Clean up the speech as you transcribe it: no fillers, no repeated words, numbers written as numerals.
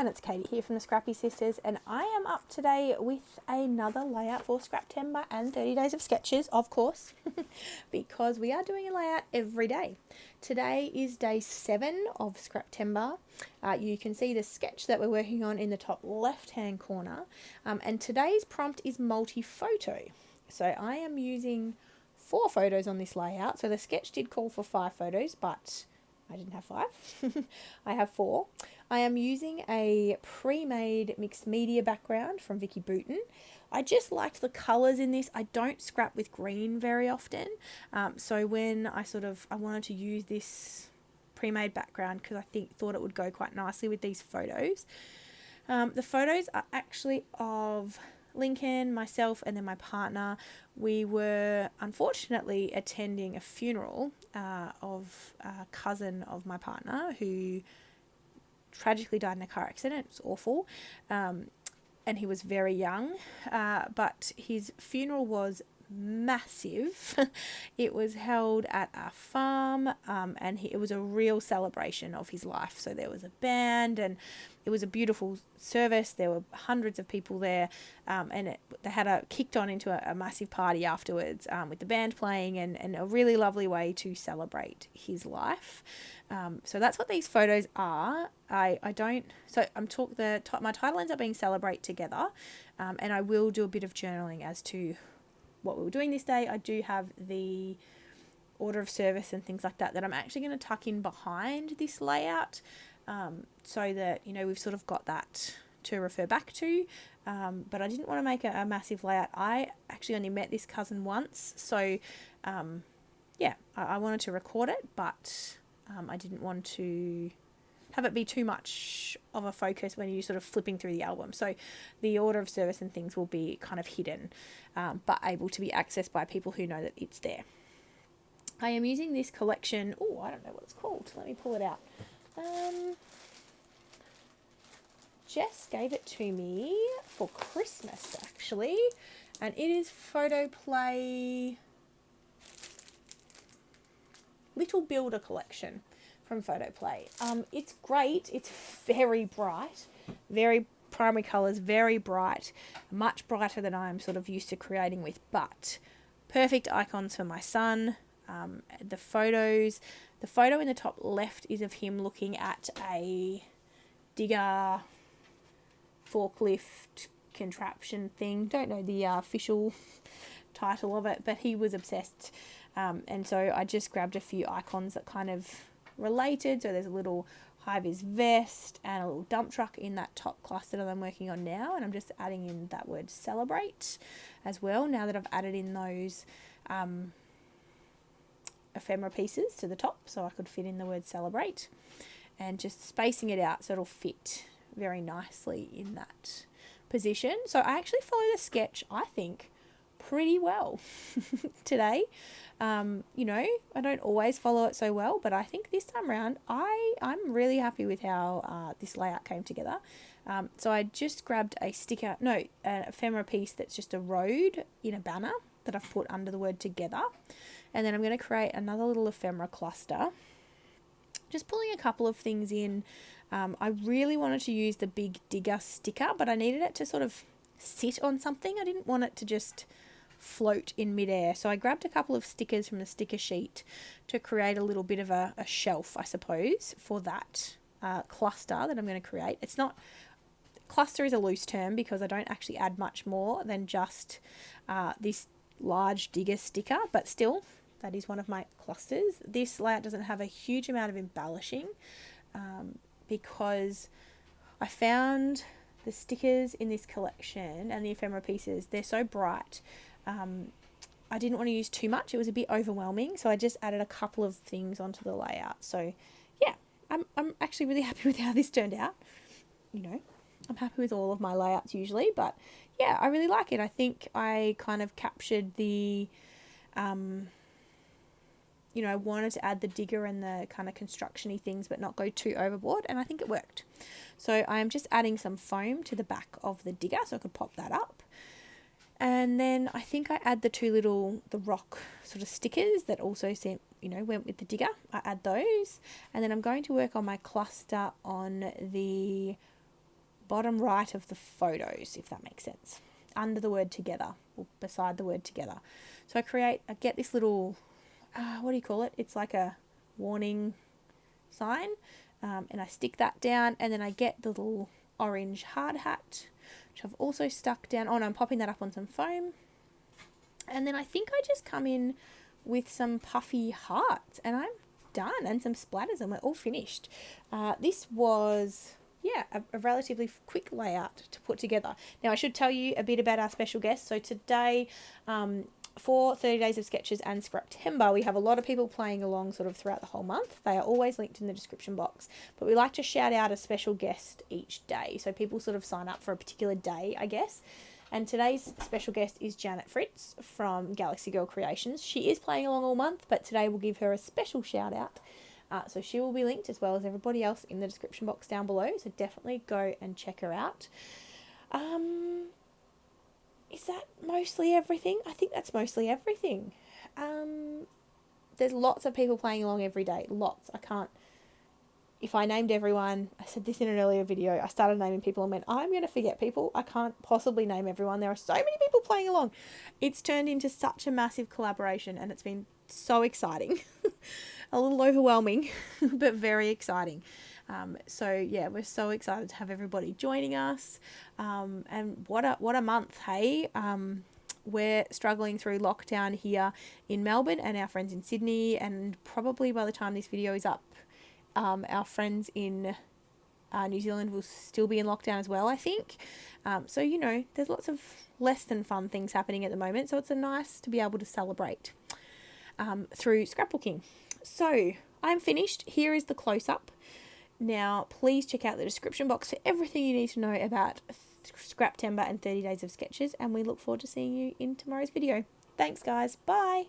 it's Katie here from the Scrappy Sisters, and I am up today with another layout for Scraptember and 30 Days of Sketches, of course, because we are doing a layout every day. Today is day 7 of Scraptember. You can see the sketch that we're working on in the top left-hand corner, and today's prompt is multi-photo. So I am using 4 photos on this layout. So the sketch did call for 5 photos, but I didn't have 5. I have 4. I am using a pre-made mixed media background from Vicky Booten. I just liked the colours in this. I don't scrap with green very often. So when I wanted to use this pre-made background because I thought it would go quite nicely with these photos. The photos are actually of Lincoln, myself, and then my partner. We were unfortunately attending a funeral of a cousin of my partner who tragically died in a car accident. It was awful. And he was very young, but his funeral was massive. It was held at a farm, and it was a real celebration of his life. So there was a band, and it was a beautiful service. There were hundreds of people there, and they had kicked on into a massive party afterwards, with the band playing, and a really lovely way to celebrate his life. So that's what these photos are. My title ends up being Celebrate Together, and I will do a bit of journaling as to what we were doing this day. I do have the order of service and things like that I'm actually going to tuck in behind this layout, so that, we've sort of got that to refer back to, but I didn't want to make a massive layout. I actually only met this cousin once, so I wanted to record it, but I didn't want to have it be too much of a focus when you're sort of flipping through the album. So the order of service and things will be kind of hidden, but able to be accessed by people who know that it's there. I am using this collection. Oh, I don't know what it's called. Let me pull it out. Jess gave it to me for Christmas, actually, and it is Photo Play Little Builder Collection from Photo Play. It's great. It's very bright, very primary colours, very bright, much brighter than I'm sort of used to creating with, but perfect icons for my son. The photo in the top left is of him looking at a digger forklift contraption thing. Don't know the official title of it, but he was obsessed, and so I just grabbed a few icons that kind of related. So there's a little high-vis vest and a little dump truck in that top cluster that I'm working on now, and I'm just adding in that word celebrate as well now that I've added in those ephemera pieces to the top, so I could fit in the word celebrate, and just spacing it out so it'll fit very nicely in that position. So I actually follow the sketch, I think, pretty well today. I don't always follow it so well, but I think this time around I'm really happy with how this layout came together. So I just grabbed an ephemera piece that's just a road in a banner that I've put under the word together, and then I'm going to create another little ephemera cluster, just pulling a couple of things in. I really wanted to use the big digger sticker, but I needed it to sort of sit on something. I didn't want it to just float in midair, so I grabbed a couple of stickers from the sticker sheet to create a little bit of a shelf, I suppose, for that cluster that I'm going to create. Cluster is a loose term because I don't actually add much more than just this large digger sticker, but still, that is one of my clusters. This layout doesn't have a huge amount of embellishing, because I found the stickers in this collection and the ephemera pieces, they're so bright. I didn't want to use too much. It was a bit overwhelming, so I just added a couple of things onto the layout. So yeah, I'm actually really happy with how this turned out. I'm happy with all of my layouts usually, but yeah, I really like it. I think I kind of captured the I wanted to add the digger and the kind of construction-y things but not go too overboard, and I think it worked. So I am just adding some foam to the back of the digger so I could pop that up. And then I think I add the rock sort of stickers that also went with the digger. I add those, and then I'm going to work on my cluster on the bottom right of the photos, if that makes sense, under the word together, or beside the word together. So I get this little, what do you call it? It's like a warning sign, and I stick that down, and then I get the little orange hard hat, which I've also stuck down. Oh no, I'm popping that up on some foam. And then I think I just come in with some puffy hearts, and I'm done, and some splatters, and we're all finished. This was, yeah, a relatively quick layout to put together. Now I should tell you a bit about our special guest. So today, for 30 Days of Sketches and Scraptember, we have a lot of people playing along sort of throughout the whole month. They are always linked in the description box, but we like to shout out a special guest each day. So people sort of sign up for a particular day, I guess. And today's special guest is Janet Fritz from Galaxy Girl Creations. She is playing along all month, but today we'll give her a special shout out. So she will be linked as well as everybody else in the description box down below. So definitely go and check her out. Is that mostly everything? I think that's mostly everything. There's lots of people playing along every day. Lots. If I named everyone, I said this in an earlier video, I started naming people and went, I'm going to forget people. I can't possibly name everyone. There are so many people playing along. It's turned into such a massive collaboration, and it's been so exciting. A little overwhelming, but very exciting. So yeah, we're so excited to have everybody joining us. And what a month, hey? We're struggling through lockdown here in Melbourne, and our friends in Sydney, and probably by the time this video is up, our friends in New Zealand will still be in lockdown as well, I think. So, you know, there's lots of less than fun things happening at the moment. So it's nice to be able to celebrate through scrapbooking. So I'm finished. Here is the close-up. Now, please check out the description box for everything you need to know about Scraptember and 30 Days of Sketches, and we look forward to seeing you in tomorrow's video. Thanks, guys. Bye.